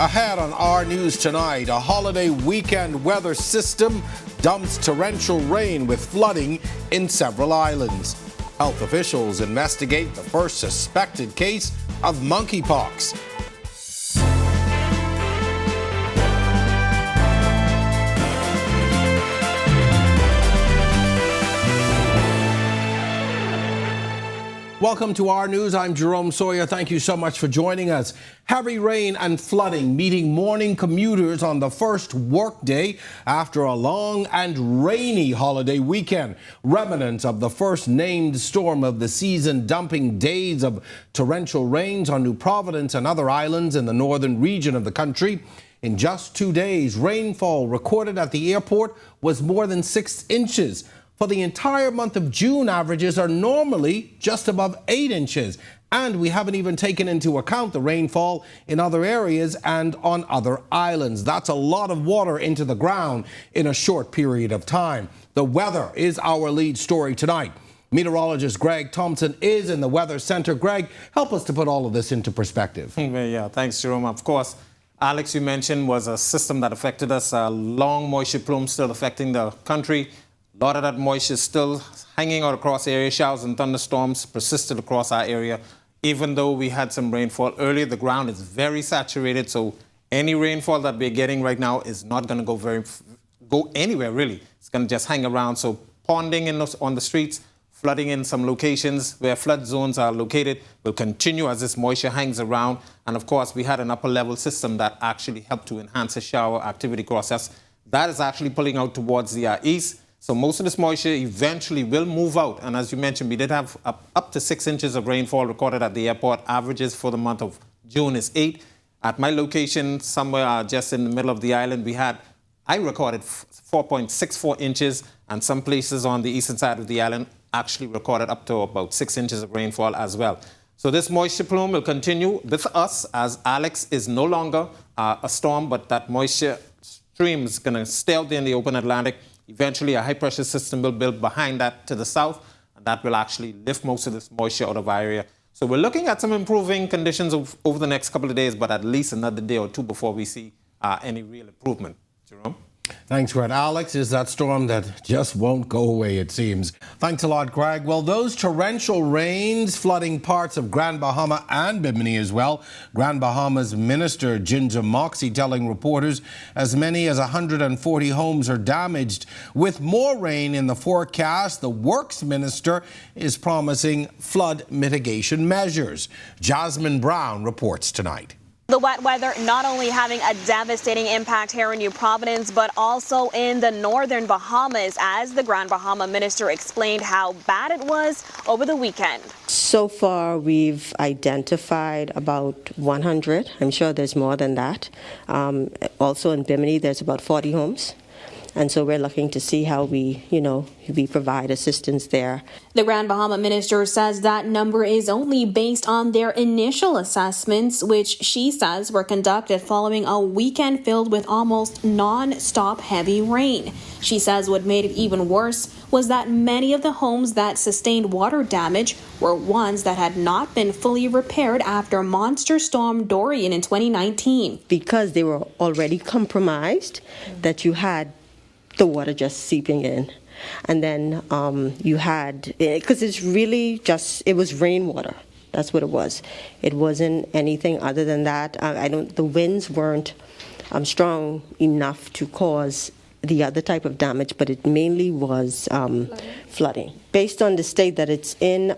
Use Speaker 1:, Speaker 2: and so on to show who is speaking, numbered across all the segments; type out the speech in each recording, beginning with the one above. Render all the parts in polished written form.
Speaker 1: Ahead on our news tonight, a holiday weekend weather system dumps torrential rain with flooding in several islands. Health officials investigate the first suspected case of monkeypox. Welcome to our news. I'm Jerome Sawyer. Thank you so much for joining us. Heavy rain and flooding meeting morning commuters on the first workday after a long and rainy holiday weekend. Remnants of the first named storm of the season dumping days of torrential rains on New Providence and other islands in the northern region of the country. In just 2 days, rainfall recorded at the airport was more than 6 inches. For the entire month of June, averages are normally just above 8 inches. And we haven't even taken into account the rainfall in other areas and on other islands. That's a lot of water into the ground in a short period of time. The weather is our lead story tonight. Meteorologist Greg Thompson is in the Weather Center. Greg, help us to put all of this into perspective.
Speaker 2: Yeah, thanks, Jerome. Of course, Alex, you mentioned, was a system that affected us. A long moisture plume still affecting the country. A lot of that moisture is still hanging out across the area. Showers and thunderstorms persisted across our area. Even though we had some rainfall earlier, the ground is very saturated, so any rainfall that we're getting right now is not going to go anywhere, really. It's going to just hang around. So ponding on the streets, flooding in some locations where flood zones are located will continue as this moisture hangs around. And of course, we had an upper level system that actually helped to enhance the shower activity process. That is actually pulling out towards the east. So most of this moisture eventually will move out. And as you mentioned, we did have up to 6 inches of rainfall recorded at the airport. Averages for the month of June is 8. At my location, somewhere just in the middle of the island, I recorded 4.64 inches. And some places on the eastern side of the island actually recorded up to about 6 inches of rainfall as well. So this moisture plume will continue with us as Alex is no longer a storm, but that moisture stream is going to stay out there in the open Atlantic. Eventually, a high-pressure system will build behind that to the south, and that will actually lift most of this moisture out of our area. So we're looking at some improving conditions over the next couple of days, but at least another day or two before we see any real improvement. Jerome?
Speaker 1: Thanks, Greg. Alex, is that storm that just won't go away, it seems. Thanks a lot, Greg. Well, those torrential rains flooding parts of Grand Bahama and Bimini as well. Grand Bahama's Minister Ginger Moxie telling reporters as many as 140 homes are damaged. With more rain in the forecast, the Works Minister is promising flood mitigation measures. Jasmine Brown reports tonight.
Speaker 3: The wet weather not only having a devastating impact here in New Providence, but also in the northern Bahamas, as the Grand Bahama Minister explained how bad it was over the weekend.
Speaker 4: So far, we've identified about 100. I'm sure there's more than that. Also in Bimini, there's about 40 homes. And so we're looking to see how we provide assistance there.
Speaker 3: The Grand Bahama Minister says that number is only based on their initial assessments, which she says were conducted following a weekend filled with almost non-stop heavy rain. She says what made it even worse was that many of the homes that sustained water damage were ones that had not been fully repaired after Monster Storm Dorian in 2019.
Speaker 4: Because they were already compromised, that you had the water just seeping in. And then you had, because it's really just, it was rainwater. That's what it was. It wasn't anything other than that. The winds weren't strong enough to cause the other type of damage, but it mainly was flooding. Based on the state that it's in,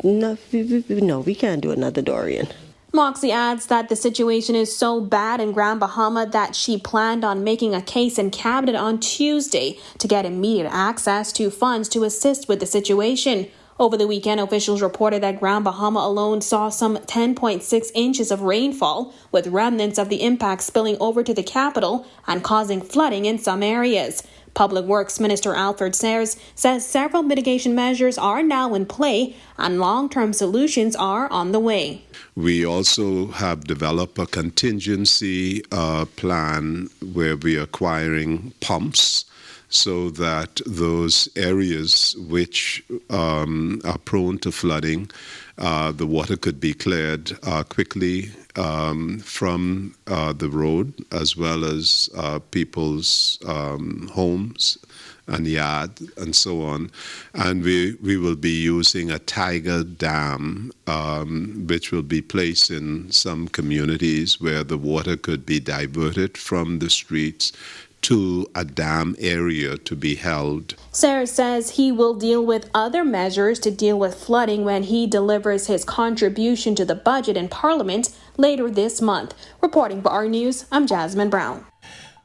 Speaker 4: no, we can't do another Dorian.
Speaker 3: Moxie adds that the situation is so bad in Grand Bahama that she planned on making a case in Cabinet on Tuesday to get immediate access to funds to assist with the situation. Over the weekend, officials reported that Grand Bahama alone saw some 10.6 inches of rainfall, with remnants of the impact spilling over to the capital and causing flooding in some areas. Public Works Minister Alfred Sayers says several mitigation measures are now in play and long-term solutions are on the way.
Speaker 5: We also have developed a contingency plan where we are acquiring pumps so that those areas which are prone to flooding, the water could be cleared quickly from the road, as well as people's homes and yard and so on. And we will be using a tiger dam, which will be placed in some communities where the water could be diverted from the streets to a dam area to be held.
Speaker 3: Sayers says he will deal with other measures to deal with flooding when he delivers his contribution to the budget in Parliament later this month. Reporting for our News, I'm Jasmine Brown.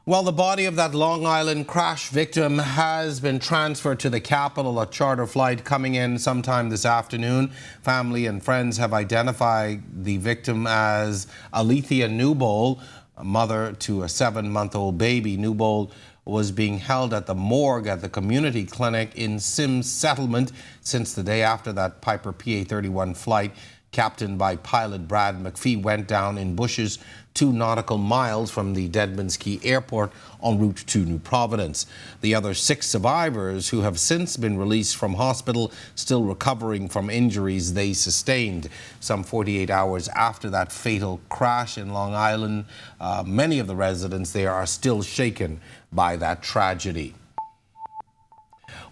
Speaker 1: Well, the body of that Long Island crash victim has been transferred to the capital, a charter flight coming in sometime this afternoon. Family and friends have identified the victim as Alethea Newbold, a mother to a 7-month-old baby. Newbold was being held at the morgue at the community clinic in Sims Settlement since the day after that Piper PA-31 flight, captained by pilot Brad McPhee, went down in bushes 2 nautical miles from the Deadman's Key Airport en route to New Providence. The other 6 survivors, who have since been released from hospital, still recovering from injuries they sustained. Some 48 hours after that fatal crash in Long Island, many of the residents there are still shaken by that tragedy.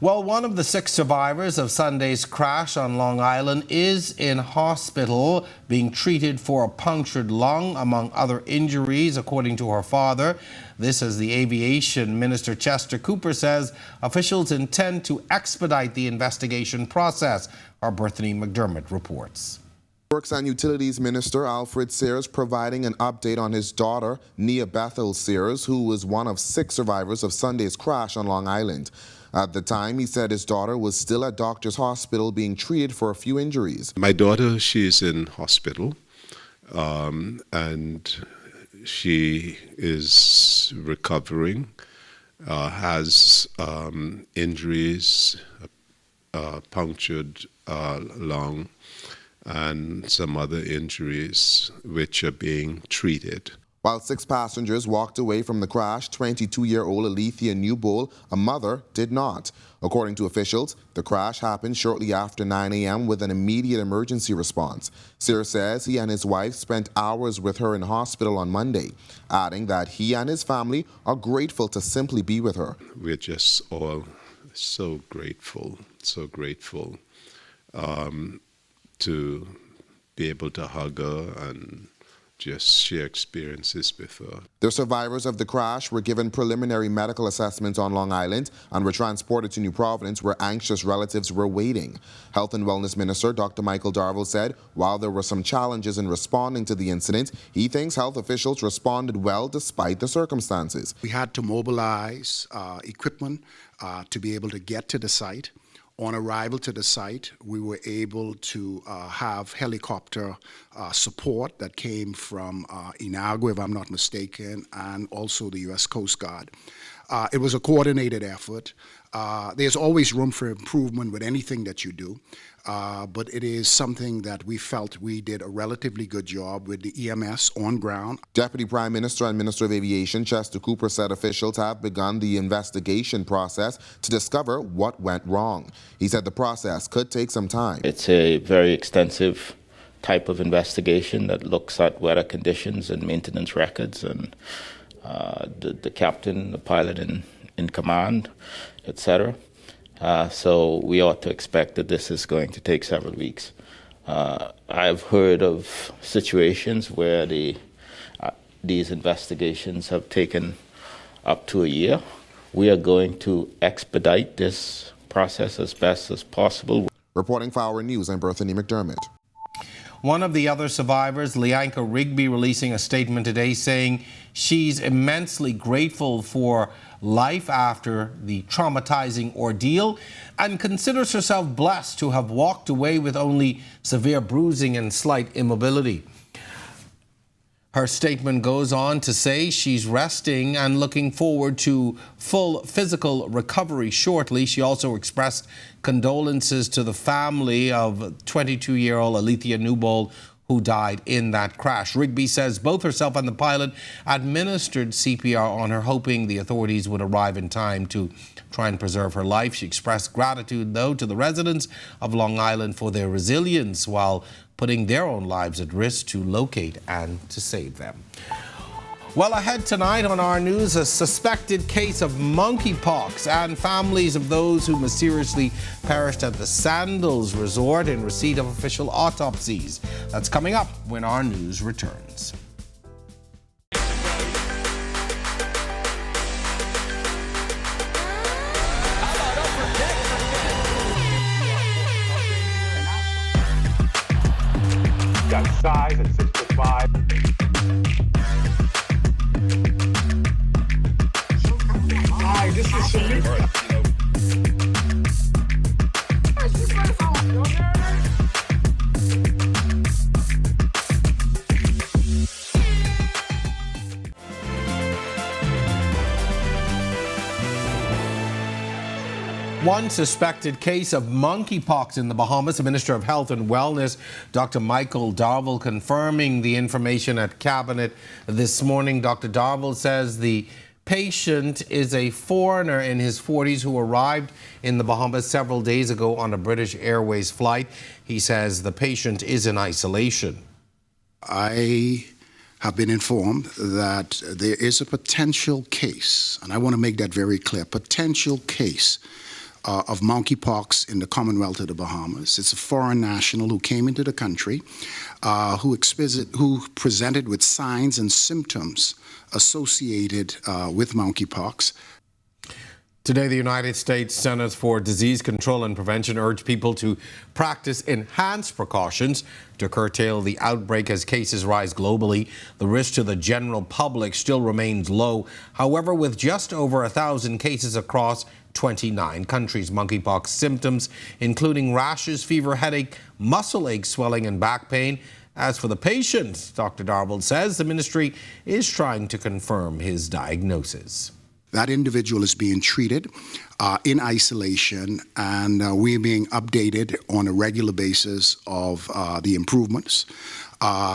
Speaker 1: Well, one of the 6 survivors of Sunday's crash on Long Island is in hospital being treated for a punctured lung, among other injuries, according to her father. This, as the Aviation Minister Chester Cooper says, officials intend to expedite the investigation process. Our Bethany McDermott reports.
Speaker 6: Works and Utilities Minister Alfred Sayers providing an update on his daughter, Nia Bethel Sayers, who was one of 6 survivors of Sunday's crash on Long Island. At the time, he said his daughter was still at Doctors Hospital being treated for a few injuries.
Speaker 5: My daughter, she's in hospital, and she is recovering, has injuries, punctured lung, and some other injuries which are being treated.
Speaker 6: While 6 passengers walked away from the crash, 22-year-old Alethea Newbold, a mother, did not. According to officials, the crash happened shortly after 9 a.m. with an immediate emergency response. Sayers says he and his wife spent hours with her in hospital on Monday, adding that he and his family are grateful to simply be with her.
Speaker 5: We're just all so grateful to be able to hug her and just share experiences with her.
Speaker 6: The survivors of the crash were given preliminary medical assessments on Long Island and were transported to New Providence, where anxious relatives were waiting. Health and Wellness Minister Dr. Michael Darville said while there were some challenges in responding to the incident, he thinks health officials responded well despite the circumstances.
Speaker 7: We had to mobilize equipment to be able to get to the site. On arrival to the site, we were able to have helicopter support that came from Inagua, if I'm not mistaken, and also the U.S. Coast Guard. It was a coordinated effort. There's always room for improvement with anything that you do, but it is something that we felt we did a relatively good job with the EMS on ground.
Speaker 6: Deputy Prime Minister and Minister of Aviation Chester Cooper said officials have begun the investigation process to discover what went wrong. He said the process could take some time.
Speaker 8: It's a very extensive type of investigation that looks at weather conditions and maintenance records and the captain, the pilot in command, etc. So we ought to expect that this is going to take several weeks. I've heard of situations where these investigations have taken up to a year. We are going to expedite this process as best as possible.
Speaker 6: Reporting for Our News, I'm Bethany McDermott.
Speaker 1: One of the other survivors, Leanka Rigby, releasing a statement today saying she's immensely grateful for life after the traumatizing ordeal and considers herself blessed to have walked away with only severe bruising and slight immobility. Her statement goes on to say she's resting and looking forward to full physical recovery shortly. She also expressed condolences to the family of 22-year-old Alethea Newbold, who died in that crash. Rigby says both herself and the pilot administered CPR on her, hoping the authorities would arrive in time to try and preserve her life. She expressed gratitude, though, to the residents of Long Island for their resilience while putting their own lives at risk to locate and to save them. Well, ahead tonight on our news, a suspected case of monkeypox and families of those who mysteriously perished at the Sandals Resort in receipt of official autopsies. That's coming up when our news returns.
Speaker 9: Got size at 6'5". Hi, this is Shamika.
Speaker 1: One suspected case of monkeypox in the Bahamas. The Minister of Health and Wellness, Dr. Michael Darville, confirming the information at Cabinet this morning. Dr. Darville says the patient is a foreigner in his 40s who arrived in the Bahamas several days ago on a British Airways flight. He says the patient is in isolation.
Speaker 7: I have been informed that there is a potential case, and I want to make that very clear, potential case of monkeypox in the Commonwealth of the Bahamas. It's a foreign national who came into the country, who presented with signs and symptoms associated with monkeypox.
Speaker 1: Today, the United States Centers for Disease Control and Prevention urged people to practice enhanced precautions to curtail the outbreak as cases rise globally. The risk to the general public still remains low. However, with just over 1,000 cases across 29 countries, monkeypox symptoms, including rashes, fever, headache, muscle ache, swelling, and back pain. As for the patient, Dr. Darville says the ministry is trying to confirm his diagnosis.
Speaker 7: That individual is being treated in isolation, and we're being updated on a regular basis of the improvements.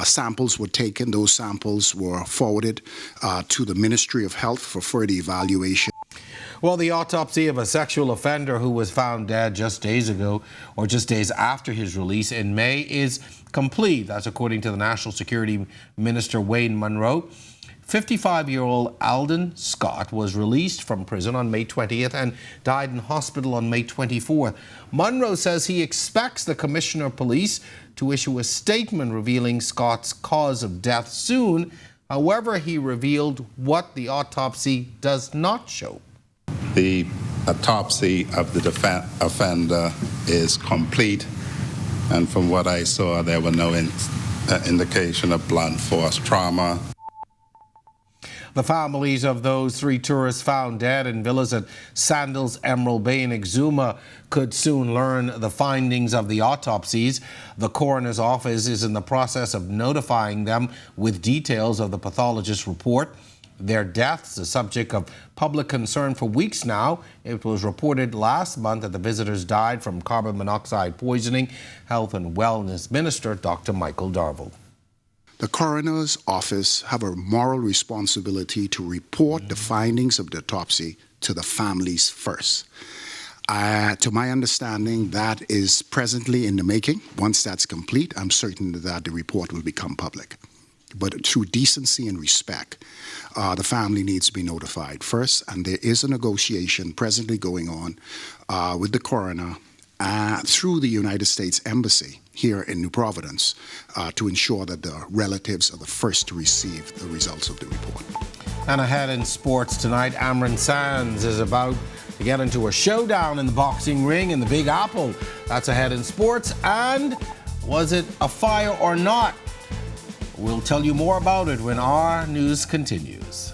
Speaker 7: Samples were taken. Those samples were forwarded to the Ministry of Health for further evaluation.
Speaker 1: Well, the autopsy of a sexual offender who was found dead just days ago, or just days after his release in May, is complete. That's according to the National Security Minister, Wayne Munro. 55-year-old Alden Scott was released from prison on May 20th and died in hospital on May 24th. Munro says he expects the Commissioner of Police to issue a statement revealing Scott's cause of death soon. However, he revealed what the autopsy does not show.
Speaker 10: The autopsy of the offender is complete, and from what I saw, there were no indication of blunt force trauma.
Speaker 1: The families of those 3 tourists found dead in villas at Sandals, Emerald Bay, and Exuma could soon learn the findings of the autopsies. The coroner's office is in the process of notifying them with details of the pathologist's report. Their deaths, the subject of public concern for weeks now. It was reported last month that the visitors died from carbon monoxide poisoning. Health and Wellness Minister Dr. Michael Darville.
Speaker 7: The coroner's office have a moral responsibility to report the findings of the autopsy to the families first. To my understanding, that is presently in the making. Once that's complete, I'm certain that the report will become public. But through decency and respect, the family needs to be notified first, and there is a negotiation presently going on with the coroner through the United States Embassy here in New Providence to ensure that the relatives are the first to receive the results of the report.
Speaker 1: And ahead in sports tonight, Amron Sands is about to get into a showdown in the boxing ring in the Big Apple. That's ahead in sports. And was it a fire or not? We'll tell you more about it when our news continues.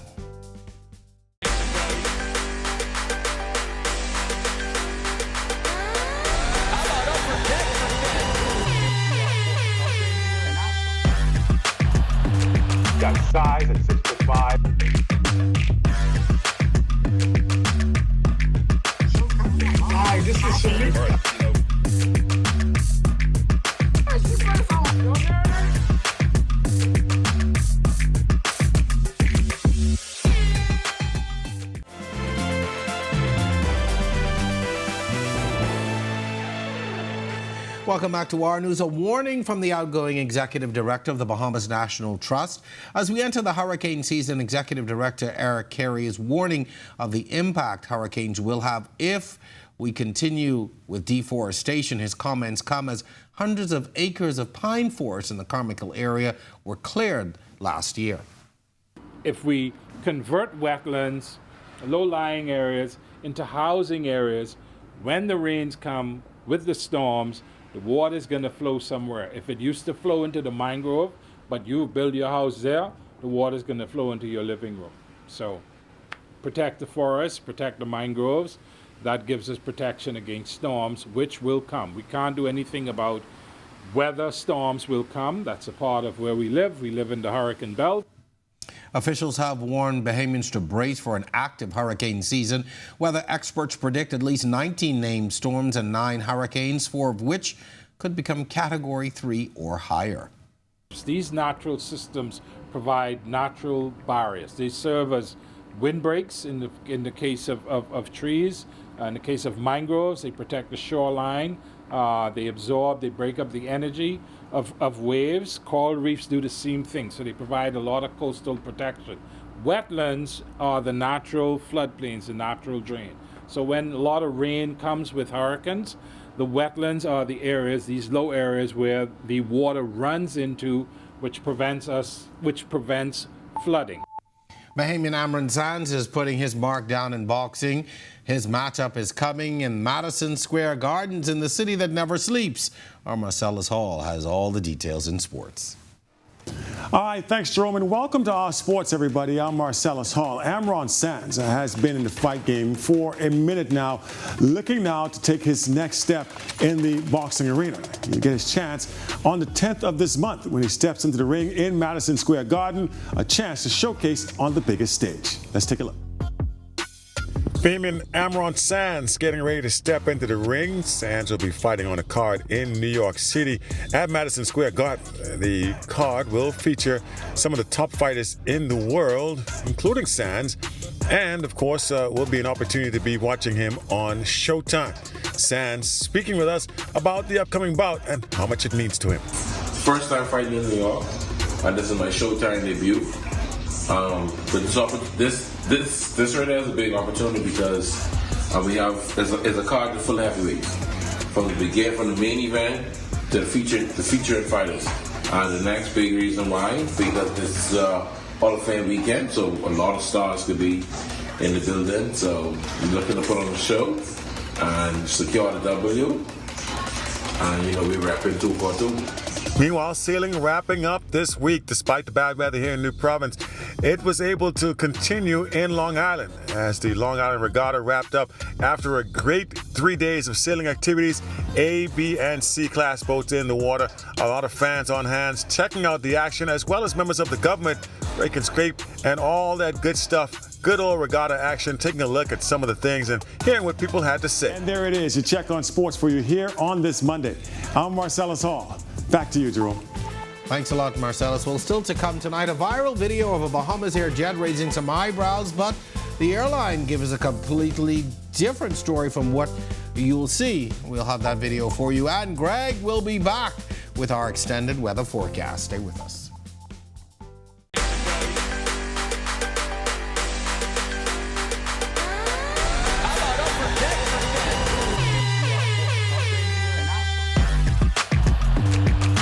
Speaker 9: Got size at 6'5". Hi, this is Shamika.
Speaker 1: Welcome back to our news. A warning from the outgoing executive director of the Bahamas National Trust. As we enter the hurricane season, executive director Eric Carey is warning of the impact hurricanes will have if we continue with deforestation. His comments come as hundreds of acres of pine forest in the Carmichael area were cleared last year.
Speaker 11: If we convert wetlands, low-lying areas into housing areas, when the rains come with the storms, the water is going to flow somewhere. If it used to flow into the mangrove, but you build your house there, the water is going to flow into your living room. So protect the forests, protect the mangroves. That gives us protection against storms, which will come. We can't do anything about whether storms will come. That's a part of where we live. We live in the hurricane belt.
Speaker 1: Officials have warned Bahamians to brace for an active hurricane season. Weather experts predict at least 19 named storms and 9 hurricanes, 4 of which could become Category 3 or higher.
Speaker 11: These natural systems provide natural barriers. They serve as windbreaks in the case of trees. In the case of mangroves, they protect the shoreline. They absorb, they break up the energy of waves. Coral reefs do the same thing, so they provide a lot of coastal protection. Wetlands are the natural floodplains, the natural drain. So when a lot of rain comes with hurricanes, the wetlands are the areas, these low areas where the water runs into, which prevents flooding.
Speaker 1: Bahamian Amron Sands is putting his mark down in boxing. His matchup is coming in Madison Square Gardens in the city that never sleeps. Our Marcellus Hall has all the details in sports.
Speaker 12: All right, thanks, Jerome, and welcome to our sports, everybody. I'm Marcellus Hall. Amron Sands has been in the fight game for a minute now, looking now to take his next step in the boxing arena. He'll get his chance on the 10th of this month when he steps into the ring in Madison Square Garden, a chance to showcase on the biggest stage. Let's take a look. Bahamian Amron Sands getting ready to step into the ring. Sands will be fighting on a card in New York City at Madison Square Garden. The card will feature some of the top fighters in the world, including Sands, and of course will be an opportunity to be watching him on Showtime. Sands speaking with us about the upcoming bout and how much it means to him.
Speaker 13: First time fighting in New York, and this is my Showtime debut. But this right now is a big opportunity because we have is a card full of heavyweights from the main event to the featured fighters. The next big reason why, because this is Hall of Fame weekend, so a lot of stars could be in the building. So we're looking to put on a show and secure the W. And we're repping 242.
Speaker 12: Meanwhile, sailing wrapping up this week. Despite the bad weather here in New Province, it was able to continue in Long Island as the Long Island Regatta wrapped up after a great 3 days of sailing activities. A, B, and C class boats in the water. A lot of fans on hand checking out the action, as well as members of the government rake and scrape and all that good stuff. Good old regatta action, taking a look at some of the things and hearing what people had to say. And there it is, your check on sports for you here on this Monday. I'm Marcellus Hall. Back to you, Jerome.
Speaker 1: Thanks a lot, Marcellus. Well, still to come tonight, a viral video of a Bahamas Air jet raising some eyebrows, but the airline gives us a completely different story from what you'll see. We'll have that video for you, and Greg will be back with our extended weather forecast. Stay with us.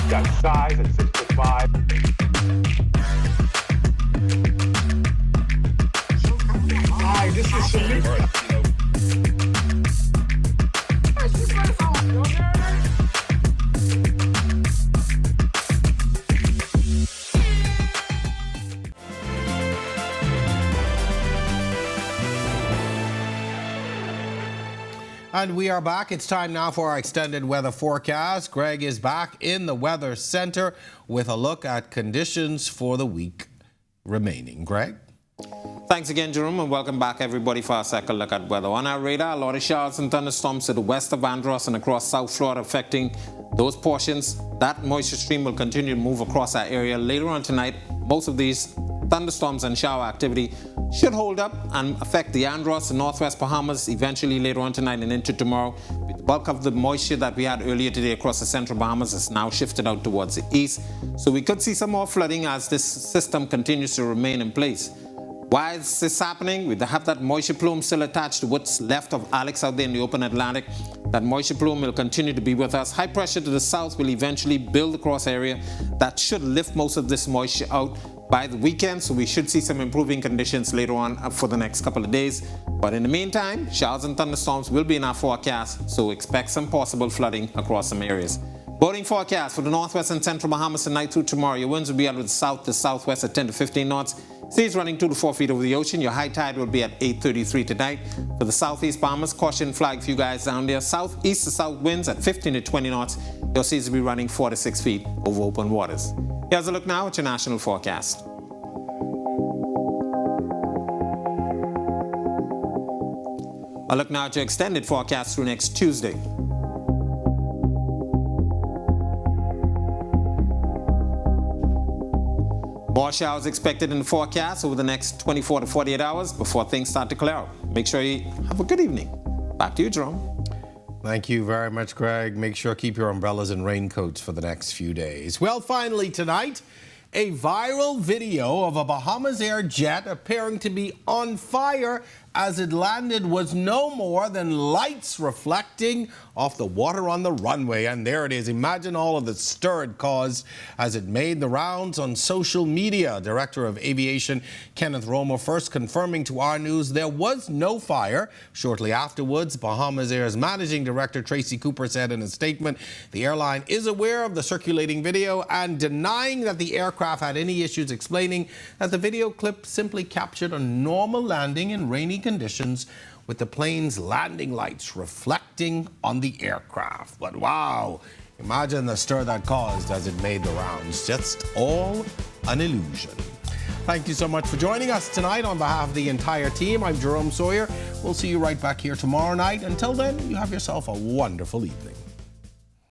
Speaker 9: Got size at 6'5". Hi, this is Shamika.
Speaker 1: And we are back. It's time now for our extended weather forecast. Greg is back in the Weather Center with a look at conditions for the week remaining. Greg?
Speaker 2: Thanks again, Jerome, and welcome back, everybody, for our second look at weather. On our radar, a lot of showers and thunderstorms to the west of Andros and across South Florida affecting those portions. That moisture stream will continue to move across our area. Later on tonight, most of these thunderstorms and shower activity should hold up and affect the Andros and northwest Bahamas eventually later on tonight and into tomorrow. With the bulk of the moisture that we had earlier today across the central Bahamas has now shifted out towards the east. So we could see some more flooding as this system continues to remain in place. Why is this happening? We have that moisture plume still attached to what's left of Alex out there in the open Atlantic. That moisture plume will continue to be with us. High pressure to the south will eventually build across area. That should lift most of this moisture out by the weekend, so we should see some improving conditions later on for the next couple of days. But in the meantime, showers and thunderstorms will be in our forecast, so expect some possible flooding across some areas. Boating forecast for the northwest and central Bahamas tonight through tomorrow. Your winds will be out of the south to southwest at 10 to 15 knots. Seas running 2 to 4 feet over the ocean. Your high tide will be at 8:33 tonight. For the southeast Bahamas, caution flag for you guys down there. Southeast to south winds at 15 to 20 knots. Your seas will be running 4 to 6 feet over open waters. Here's a look now at your national forecast. A look now at your extended forecast through next Tuesday. More showers expected in the forecast over the next 24 to 48 hours before things start to clear out. Make sure you have a good evening. Back to you, Jerome.
Speaker 1: Thank you very much, Greg. Make sure keep your umbrellas and raincoats for the next few days. Well, finally tonight, a viral video of a Bahamas Air jet appearing to be on fire as it landed was no more than lights reflecting off the water on the runway. And there it is. Imagine all of the stir it caused as it made the rounds on social media. Director of Aviation Kenneth Romer first confirming to our news there was no fire. Shortly afterwards, Bahamas Air's managing director Tracy Cooper said in a statement the airline is aware of the circulating video and denying that the aircraft had any issues, explaining that the video clip simply captured a normal landing in rainy conditions with the plane's landing lights reflecting on the aircraft. But wow, imagine the stir that caused as it made the rounds. Just all an illusion. Thank you so much for joining us tonight on behalf of the entire team. I'm Jerome Sawyer. We'll see you right back here tomorrow night. Until then, you have yourself a wonderful evening.